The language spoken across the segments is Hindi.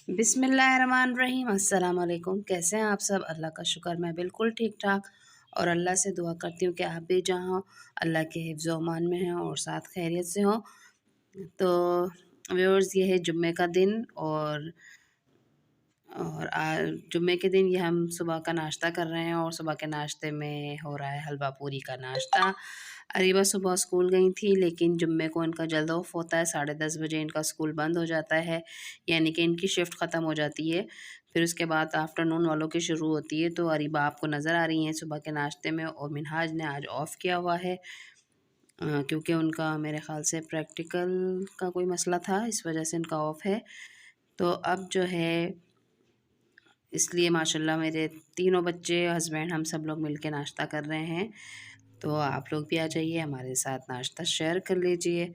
बिस्मिल्लाहिर्रहमानिर्रहीम। अस्सलाम वालेकुम। कैसे हैं आप सब? अल्लाह का शुक्र मैं बिल्कुल ठीक ठाक और अल्लाह से दुआ करती हूँ कि आप भी जहाँ अल्लाह के हिफ्ज़ व अमान में हैं और साथ खैरियत से हों। तो व्यूअर्स, ये है जुम्मे का दिन और जुम्मे के दिन ये हम सुबह का नाश्ता कर रहे हैं और सुबह के नाश्ते में हो रहा है हलवा पूरी का नाश्ता। अरीबा सुबह स्कूल गई थी, लेकिन जुम्मे को इनका जल्द ऑफ होता है, 10:30 बजे इनका स्कूल बंद हो जाता है, यानी कि इनकी शिफ्ट ख़त्म हो जाती है। फिर उसके बाद आफ्टरनून वालों की शुरू होती है। तो अरीबा आपको नज़र आ रही हैं सुबह के नाश्ते में, और मिनहाज ने आज ऑफ़ किया हुआ है क्योंकि उनका मेरे ख़्याल से प्रैक्टिकल का कोई मसला था, इस वजह से इनका ऑफ़ है। तो अब जो है, इसलिए माशाल्लाह मेरे तीनों बच्चे, हस्बैंड, हम सब लोग मिल के नाश्ता कर रहे हैं। तो आप लोग भी आ जाइए, हमारे साथ नाश्ता शेयर कर लीजिए।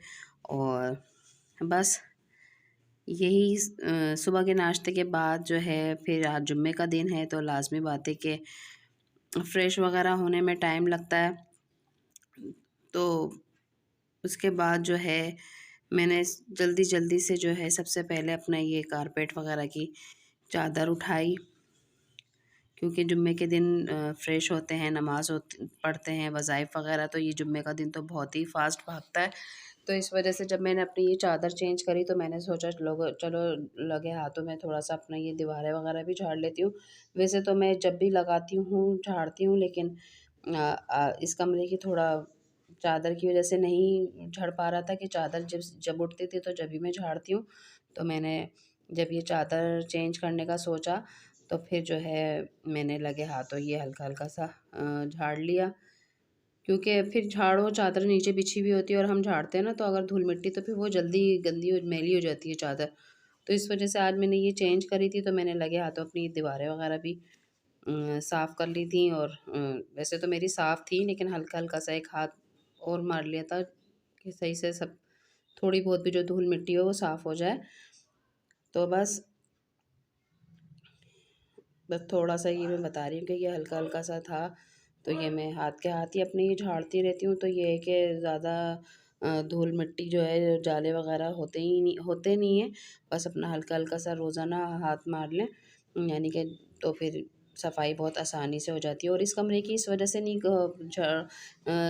और बस यही सुबह के नाश्ते के बाद जो है, फिर आज जुम्मे का दिन है तो लाज़मी बात है कि फ़्रेश वग़ैरह होने में टाइम लगता है। तो उसके बाद जो है, मैंने जल्दी-जल्दी से जो है सबसे पहले अपना ये कारपेट वग़ैरह की चादर उठाई, क्योंकि जुम्मे के दिन फ़्रेश होते हैं, नमाज़ पढ़ते हैं, वज़ाइफ़ वग़ैरह, तो ये जुम्मे का दिन तो बहुत ही फ़ास्ट भागता है। तो इस वजह से जब मैंने अपनी ये चादर चेंज करी तो मैंने सोचा चलो लगे हाथों में थोड़ा-सा अपना ये दीवारें वग़ैरह भी झाड़ लेती हूँ। वैसे तो मैं जब भी लगाती हूँ, झाड़ती हूँ, लेकिन इस कमरे की थोड़ा चादर की वजह से नहीं झड़ पा रहा था कि चादर जब जब उठती थी तो जभी मैं झाड़ती हूँ। तो मैंने जब ये चादर चेंज करने का सोचा तो फिर जो है मैंने लगे हाथों ये हल्का-हल्का सा झाड़ लिया, क्योंकि फिर झाड़ो, चादर नीचे बिछी हुई होती है और हम झाड़ते हैं ना, तो अगर धूल-मिट्टी तो फिर वो जल्दी गंदी और मैली हो जाती है चादर। तो इस वजह से आज मैंने ये चेंज करी थी, तो मैंने लगे हाथों अपनी दीवारें वगैरह भी साफ़ कर ली थी। और वैसे तो मेरी साफ़ थी, लेकिन हल्का-हल्का सा एक हाथ और मार लिया था कि सही से सब थोड़ी बहुत भी जो धूल-मिट्टी हो वो साफ़ हो जाए। तो बस थोड़ा-सा ये मैं बता रही हूँ कि ये हल्का-हल्का सा था, तो ये मैं हाथ के हाथ ही अपने ये झाड़ती रहती हूँ। तो ये है कि ज़्यादा धूल-मिट्टी जो है, जाले वग़ैरह होते नहीं हैं। बस अपना हल्का-हल्का सा रोज़ाना हाथ मार लें, यानी कि तो फिर सफाई बहुत आसानी से हो जाती है। और इस कमरे की इस वजह से नहीं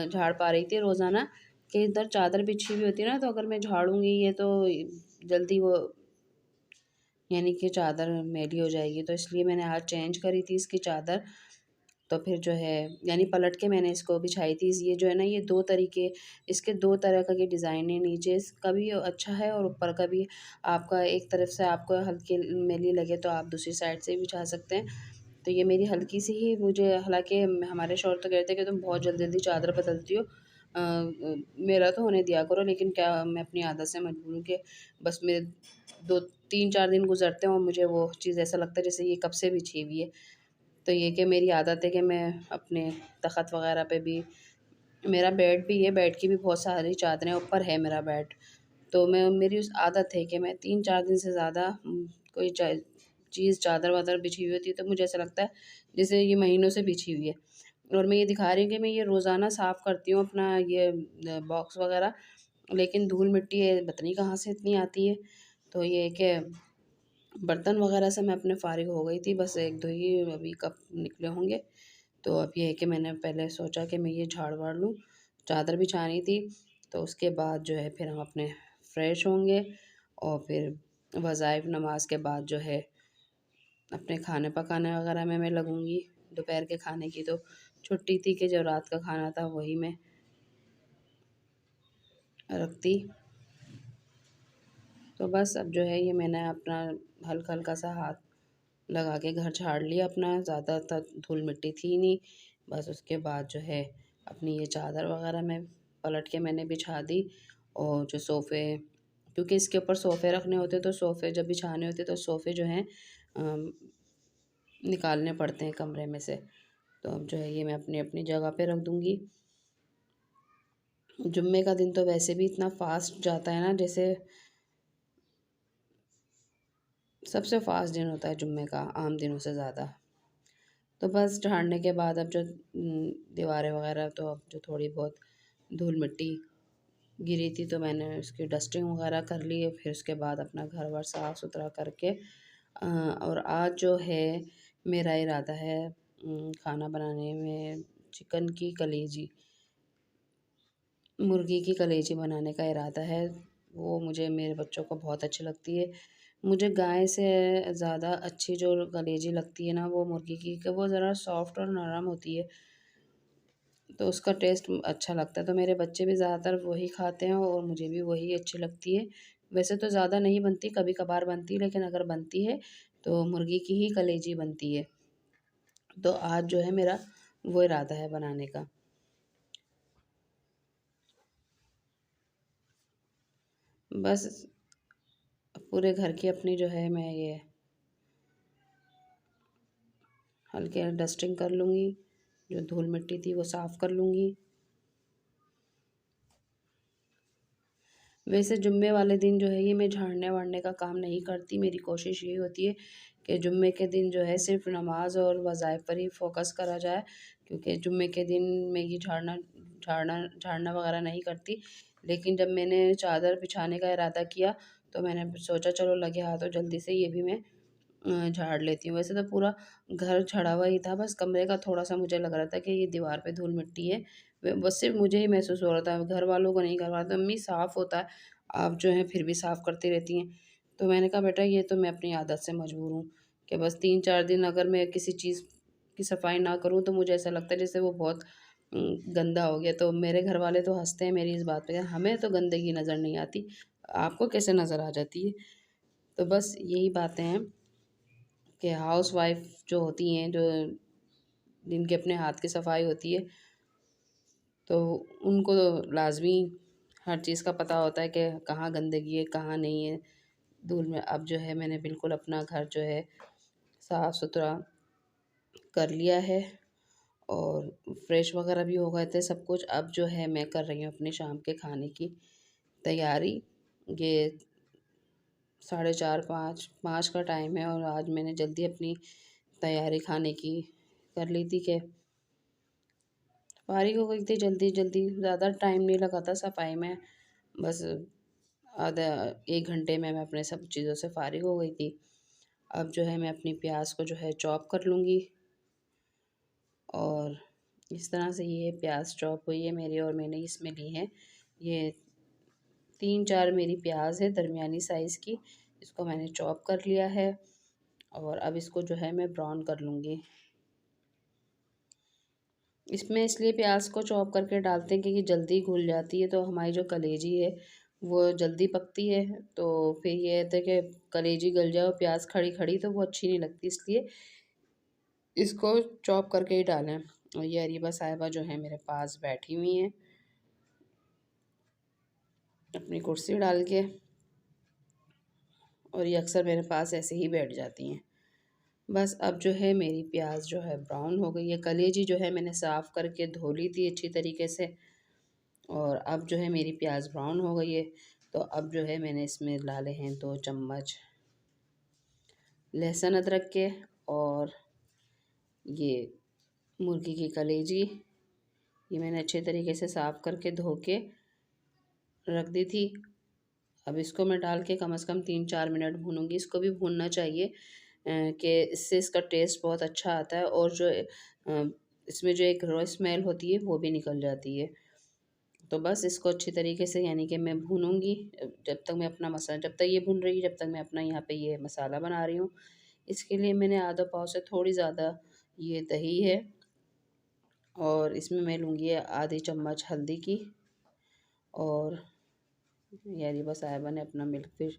झाड़ पा रही थी रोज़ाना, कि इधर चादर बिछी हुई होती है ना, तो अगर मैं झाड़ूँगी ये तो जल्दी वो, यानी कि चादर मैली हो जाएगी। तो इसलिए मैंने आज चेंज करी थी इसकी चादर। तो फिर जो है, यानी पलट के मैंने इसको बिछाई थी। ये जो है ना, ये 2 तरीके, इसके 2 तरह का ये डिज़ाइन है, नीचे का भी अच्छा है और ऊपर का भी। आपका एक तरफ से आपको हल्की मैली लगे तो आप दूसरी साइड से भी बिछा सकते हैं। तो ये मेरी हल्की सी ही, मुझे हालाँकि हमारे शौहर तो कहते हैं कि तुम बहुत जल्दी-जल्दी चादर बदलती हो। मेरा तो होने दिया करो, लेकिन क्या मैं अपनी आदत से मजबूर हूँ कि बस मेरे 2 3-4 दिन गुज़रते हैं और मुझे वो चीज़ ऐसा लगता है जैसे ये कब से बिछी हुई है। तो ये कि मेरी आदत है कि मैं अपने तख़्त वग़ैरह पे भी, मेरा बेड भी है, बेड की भी बहुत सारी चादरें, ऊपर है मेरा बेड। तो मेरी उस आदत है कि मैं 3-4 दिन से ज़्यादा कोई चीज़ चादर-वादर बिछी हुई होती है तो मुझे ऐसा लगता है जैसे ये महीनों से बिछी हुई है। और मैं ये दिखा रही हूँ कि मैं ये रोज़ाना साफ़ करती हूँ अपना ये बॉक्स वग़ैरह, लेकिन धूल-मिट्टी है पता नहीं कहाँ से इतनी आती है। तो ये है कि बर्तन वग़ैरह से मैं अपने फ़ारिग हो गई थी, बस 1-2 ही अभी कप निकले होंगे। तो अब ये है कि मैंने पहले सोचा कि मैं ये झाड़-वाड़ लूँ, चादर बिछानी थी, तो उसके बाद जो है फिर हम अपने फ्रेश होंगे और फिर वज़ाइफ नमाज़ के बाद जो है अपने खाने पकाने वग़ैरह में मैं लगूँगी। दोपहर के खाने की तो छुट्टी थी कि जो रात का खाना था वही मैं रखती। तो बस अब जो है ये मैंने अपना हल्का-हल्का सा हाथ लगा के घर झाड़ लिया अपना, ज़्यादा धूल-मिट्टी थी नहीं। बस उसके बाद जो है अपनी ये चादर वग़ैरह मैं पलट के मैंने बिछा दी। और जो सोफ़े, क्योंकि इसके ऊपर सोफ़े रखने होते तो सोफ़े जब बिछाने होते तो सोफ़े जो हैं निकालने पड़ते हैं कमरे में से। तो अब जो है ये मैं अपनी-अपनी जगह पे रख दूँगी। जुम्मे का दिन तो वैसे भी इतना फ़ास्ट जाता है ना, जैसे सबसे फ़ास्ट दिन होता है जुम्मे का, आम दिनों से ज़्यादा। तो बस झाड़ने के बाद अब जो दीवारें वग़ैरह, तो अब जो थोड़ी बहुत धूल-मिट्टी गिरी थी तो मैंने उसकी डस्टिंग वग़ैरह कर ली है। फिर उसके बाद अपना घर-वर साफ़-सुथरा करके और आज जो है मेरा इरादा है खाना बनाने में चिकन की कलेजी, मुर्गी की कलेजी बनाने का इरादा है। वो मुझे मेरे बच्चों को बहुत अच्छी लगती है। मुझे गाय से ज़्यादा अच्छी जो कलेजी लगती है ना, वो मुर्गी की, कि वो ज़रा सॉफ्ट और नरम होती है, तो उसका टेस्ट अच्छा लगता है। तो मेरे बच्चे भी ज़्यादातर वही खाते हैं और मुझे भी वही अच्छी लगती है। वैसे तो ज़्यादा नहीं बनती, कभी कभार बनती है, लेकिन अगर बनती है तो मुर्गी की ही कलेजी बनती है। तो आज जो है मेरा वो इरादा है बनाने का। बस पूरे घर की अपनी जो है मैं ये हल्के डस्टिंग कर लूँगी, जो धूल मिट्टी थी वो साफ़ कर लूँगी। वैसे जुम्मे वाले दिन जो है ये मैं झाड़ने वाड़ने का काम नहीं करती। मेरी कोशिश यही होती है कि जुम्मे के दिन जो है सिर्फ़ नमाज़ और वज़ाइफ पर ही फ़ोकस करा जाए, क्योंकि जुम्मे के दिन मैं ये झाड़ना झाड़ना झाड़ना वगैरह नहीं करती। लेकिन जब मैंने चादर बिछाने का इरादा किया, तो मैंने सोचा चलो लगे हाथों जल्दी से ये भी मैं झाड़ लेती हूँ। वैसे तो पूरा घर झड़ा हुआ ही था, बस कमरे का थोड़ा-सा मुझे लग रहा था कि ये दीवार पे धूल मिट्टी है। व बस सिर्फ़ मुझे ही महसूस हो रहा था, घर वालों को नहीं कर रहा था। अम्मी साफ़ होता है, आप जो है फिर भी साफ़ करती रहती हैं। तो मैंने कहा बेटा ये तो मैं अपनी आदत से मजबूर हूँ, कि बस 3-4 दिन अगर मैं किसी चीज़ की सफाई ना करूँ तो मुझे ऐसा लगता है जैसे वो बहुत गंदा हो गया। तो मेरे घर वाले तो हँसते हैं मेरी इस बात पे, हमें तो गंदगी नज़र नहीं आती, आपको कैसे नज़र आ जाती है? तो बस यही बातें हैं कि हाउसवाइफ़ जो होती हैं, जो जिनके अपने हाथ की सफाई होती है, तो उनको तो लाज़मी हर चीज़ का पता होता है कि कहाँ गंदगी है, कहाँ नहीं है, धूल में। अब जो है मैंने बिल्कुल अपना घर जो है साफ़-सुथरा कर लिया है और फ्रेश वगैरह भी हो गए थे सब कुछ। अब जो है मैं कर रही हूँ अपने शाम के खाने की तैयारी। ये 4:30 5 का टाइम है और आज मैंने जल्दी अपनी तैयारी खाने की कर ली थी कि फ़ारिग हो गई थी जल्दी-जल्दी, ज़्यादा टाइम नहीं लगा था सफाई में, बस आधा 1 घंटे में मैं अपने सब चीज़ों से फ़ारिग हो गई थी। अब जो है मैं अपनी प्याज़ को जो है चॉप कर लूँगी और इस तरह से ये प्याज़ चॉप हुई है मेरी और मैंने इसमें ली है ये 3-4 मेरी प्याज़ है दरमियानी साइज़ की, इसको मैंने चॉप कर लिया है और अब इसको जो है मैं ब्राउन कर लूँगी। इसमें इसलिए प्याज़ को चॉप करके डालते हैं क्योंकि जल्दी घुल जाती है, तो हमारी जो कलेजी है वो जल्दी पकती है। तो फिर ये होता है कि कलेजी गल जाए और प्याज़ खड़ी-खड़ी तो वो अच्छी नहीं लगती, इसलिए इसको चॉप करके ही डालें। और ये अरीबा साहिबा जो है मेरे पास बैठी हुई हैं अपनी कुर्सी डाल के, और ये अक्सर मेरे पास ऐसे ही बैठ जाती हैं। बस अब जो है मेरी प्याज़ जो है ब्राउन हो गई है, कलेजी जो है मैंने साफ़ करके धो ली थी अच्छी तरीके से और अब जो है मेरी प्याज़ ब्राउन हो गई है। तो अब जो है मैंने इसमें डाले हैं 2 चम्मच लहसुन अदरक के और ये मुर्गी की कलेजी, ये मैंने अच्छे तरीके से साफ़ करके धो के रख दी थी। अब इसको मैं डाल के कम से कम 3-4 मिनट भूनूँगी। इसको भी भूनना चाहिए कि इससे इसका टेस्ट बहुत अच्छा आता है और जो इसमें जो एक रॉ स्मेल होती है वो भी निकल जाती है। तो बस इसको अच्छी तरीके से यानी कि मैं भूनूँगी जब तक मैं अपना मसाला, जब तक ये भून रही है जब तक मैं अपना यहाँ पे ये मसाला बना रही हूँ। इसके लिए मैंने आधा पाव से थोड़ी ज़्यादा ये दही है और इसमें मैं लूँगी आधी चम्मच हल्दी की, और यारी बस साहिबा ने अपना मिल्क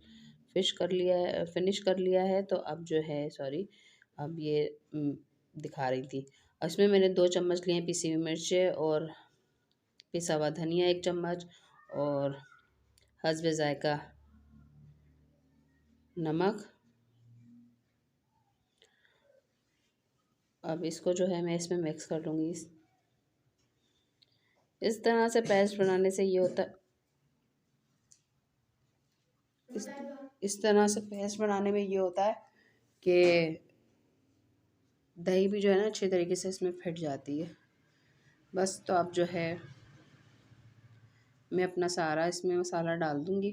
फिश कर लिया है, फिनिश कर लिया है। तो अब जो है सॉरी, अब ये दिखा रही थी। इसमें मैंने 2 चम्मच लिए हैं पिसी हुई मिर्चें और पिसा हुआ धनिया 1 चम्मच और हस्बे ज़ायक़ा नमक। अब इसको जो है मैं इसमें मिक्स कर लूँगी। इस तरह से पेस्ट बनाने से ये होता है, इस इस तरह से पेस्ट बनाने में ये होता है कि दही भी जो है ना अच्छे तरीके से इसमें फिट जाती है। बस तो अब जो है मैं अपना सारा इसमें मसाला डाल दूँगी।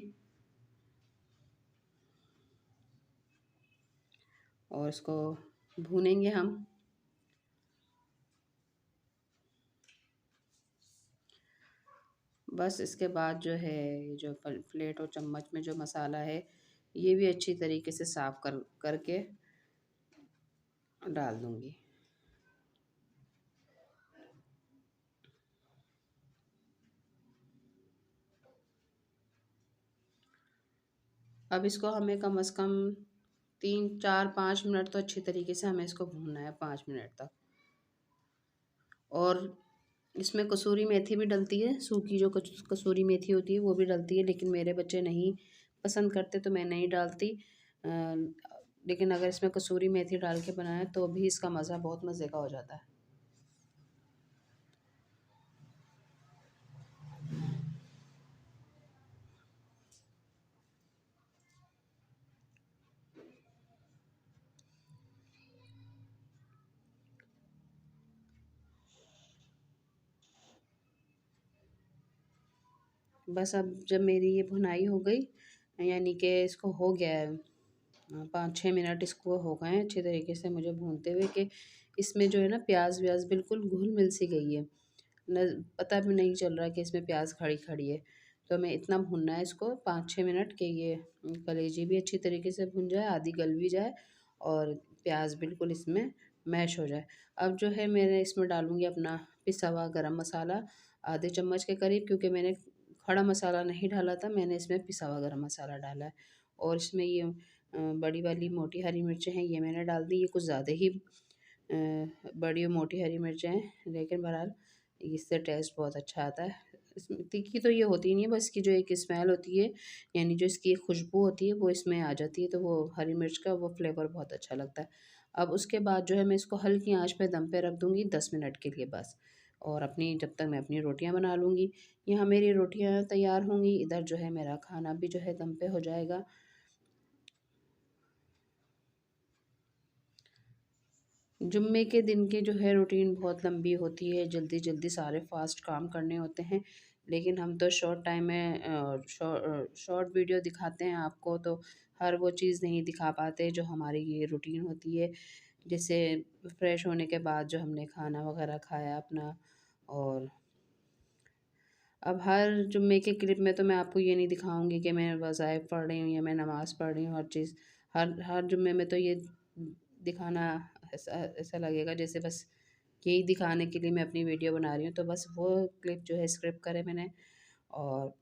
और इसको भूनेंगे हम। बस इसके बाद जो है जो प्लेट और चम्मच में जो मसाला है ये भी अच्छी तरीके से साफ़ करके डाल दूँगी। अब इसको हमें कम से कम 3 4 5 मिनट तो अच्छी तरीके से हमें इसको भूनना है, 5 मिनट तक। और इसमें कसूरी मेथी भी डलती है, सूखी जो कसूरी मेथी होती है वो भी डलती है, लेकिन मेरे बच्चे नहीं पसंद करते तो मैं नहीं डालती। लेकिन अगर इसमें कसूरी मेथी डाल के बनाएं तो भी इसका मज़ा बहुत मज़े का हो जाता है। बस अब जब मेरी ये भुनाई हो गई, यानी कि इसको हो गया है 5 6 मिनट इसको हो गए हैं अच्छे तरीके से मुझे भूनते हुए, कि इसमें जो है ना प्याज व्याज बिल्कुल घुल मिल सी गई है, न पता भी नहीं चल रहा कि इसमें प्याज खड़ी खड़ी है। तो हमें इतना भूनना है इसको 5 6 मिनट, कि ये कलेजी भी अच्छी तरीके से भुन जाए, आधी गल भी जाए और प्याज बिल्कुल इसमें मैश हो जाए। अब जो है मैंने इसमें डालूँगी अपना पिसा हुआ गरम मसाला, आधे चम्मच के करीब, क्योंकि मैंने खड़ा मसाला नहीं डाला था, मैंने इसमें पिसा हुआ गरम मसाला डाला है। और इसमें ये बड़ी वाली मोटी हरी मिर्चें हैं, ये मैंने डाल दी, ये कुछ ज़्यादा ही बड़ी और मोटी हरी मिर्चें हैं, लेकिन बहरहाल इससे टेस्ट बहुत अच्छा आता है। इसमें तीखी तो ये होती नहीं है, बस इसकी जो एक स्मेल होती है, यानी जो इसकी एक खुशबू होती है वो इसमें आ जाती है, तो वो हरी मिर्च का वो फ्लेवर बहुत अच्छा लगता है। अब उसके बाद जो है मैं इसको हल्की आंच पे दम पे रख दूँगी 10 मिनट के लिए बस। और अपनी जब तक मैं अपनी रोटियां बना लूँगी, यहाँ मेरी रोटियां तैयार होंगी, इधर जो है मेरा खाना भी जो है दम पे हो जाएगा। जुम्मे के दिन की जो है रूटीन बहुत लंबी होती है, जल्दी जल्दी सारे फास्ट काम करने होते हैं, लेकिन हम तो शॉर्ट टाइम में शॉर्ट वीडियो दिखाते हैं आपको, तो हर वो चीज़ नहीं दिखा पाते जो हमारी ये रूटीन होती है। जैसे फ्रेश होने के बाद जो हमने खाना वगैरह खाया अपना, और अब हर जुम्मे के क्लिप में तो मैं आपको ये नहीं दिखाऊंगी कि मैं वज़ाइफ पढ़ रही हूँ या मैं नमाज़ पढ़ रही हूँ, हर चीज़ हर हर जुम्मे में तो ये दिखाना ऐसा ऐसा लगेगा जैसे बस यही दिखाने के लिए मैं अपनी वीडियो बना रही हूँ। तो बस वो क्लिप जो है स्क्रिप्ट करे मैंने, और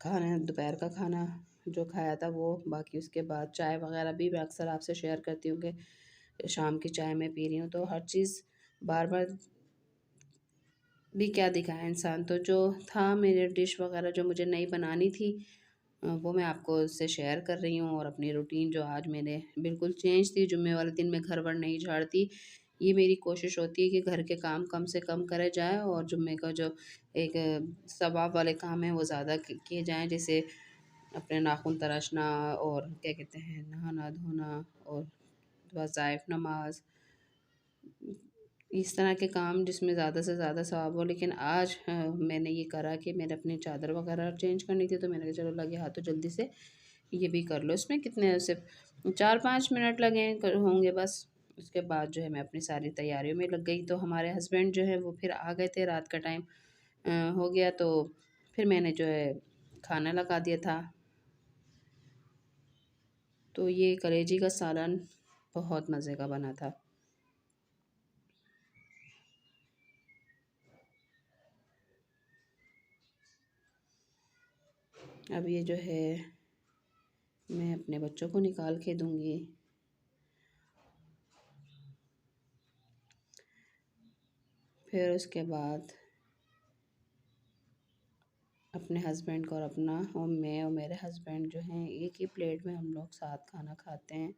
खाना दोपहर का खाना जो खाया था वो, बाकी उसके बाद चाय वगैरह भी मैं अक्सर आपसे शेयर करती हूँ कि शाम की चाय मैं पी रही हूँ, तो हर चीज़ बार बार भी क्या दिखाया इंसान। तो जो था मेरे डिश वगैरह जो मुझे नई बनानी थी, वो मैं आपको उससे शेयर कर रही हूँ। और अपनी रूटीन जो आज मैंने बिल्कुल चेंज थी, जुम्मे वाले दिन मैं घर वर नहीं झाड़ती, ये मेरी कोशिश होती है कि घर के काम कम से कम करे जाए और जुम्मे का जो एक सवाब वाले काम है वो ज़्यादा किए जाएँ, जैसे अपने नाखून तराशना और क्या कहते हैं नहाना धोना और वज़ाइफ नमाज, इस तरह के काम जिसमें ज़्यादा से ज़्यादा सवाब हो। लेकिन आज मैंने ये करा कि मैंने अपनी चादर वगैरह चेंज करनी थी, तो मैंने कहा चलो लगे हाथ तो जल्दी से ये भी कर लो। इसमें कितने सिर्फ 4 5 मिनट लगे होंगे बस। उसके बाद जो है मैं अपनी सारी तैयारियों में लग गई, तो हमारे हस्बैंड जो है वो फिर आ गए थे, रात का टाइम हो गया, तो फिर मैंने जो है खाना लगा दिया था। तो ये कलेजी का सालन बहुत मज़े का बना था। अब ये जो है मैं अपने बच्चों को निकाल के दूंगी। फिर उसके बाद अपने हस्बैंड को और अपना, और मैं और मेरे हस्बैंड जो हैं एक ही प्लेट में हम लोग साथ खाना खाते हैं।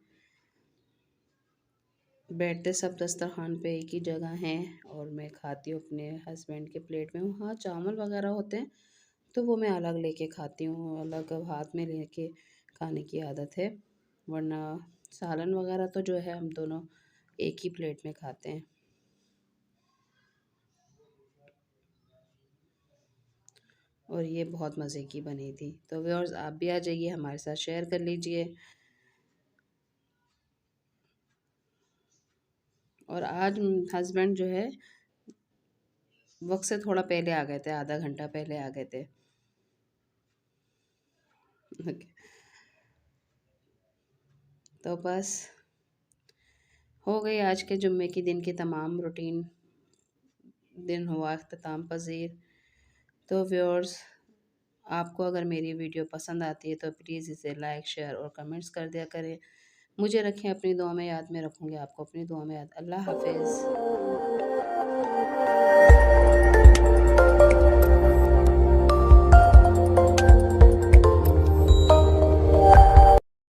बैठते सब दस्तरखान पे एक ही जगह हैं, और मैं खाती हूँ अपने हस्बैंड के प्लेट में। हाँ, चावल वगैरह होते हैं तो वो मैं अलग लेके खाती हूँ, अलग हाथ में लेके खाने की आदत है, वरना सालन वगैरह तो जो है हम दोनों एक ही प्लेट में खाते हैं। और ये बहुत मज़े की बनी थी। तो व्यूअर्स आप भी आ जाइए, हमारे साथ शेयर कर लीजिए। और आज हस्बैंड जो है वक्त से थोड़ा पहले आ गए थे, आधा घंटा पहले आ गए थे। ओके। तो बस हो गई आज के जुम्मे की दिन की तमाम रूटीन, दिन हुआ अख्ताम पज़ीर। तो व्यूअर्स, आपको अगर मेरी वीडियो पसंद आती है तो प्लीज़ इसे लाइक, शेयर और कमेंट्स कर दिया करें। मुझे रखें अपनी दुआ में याद, में रखूँगी आपको अपनी दुआ में याद। अल्लाह हाफ़िज़।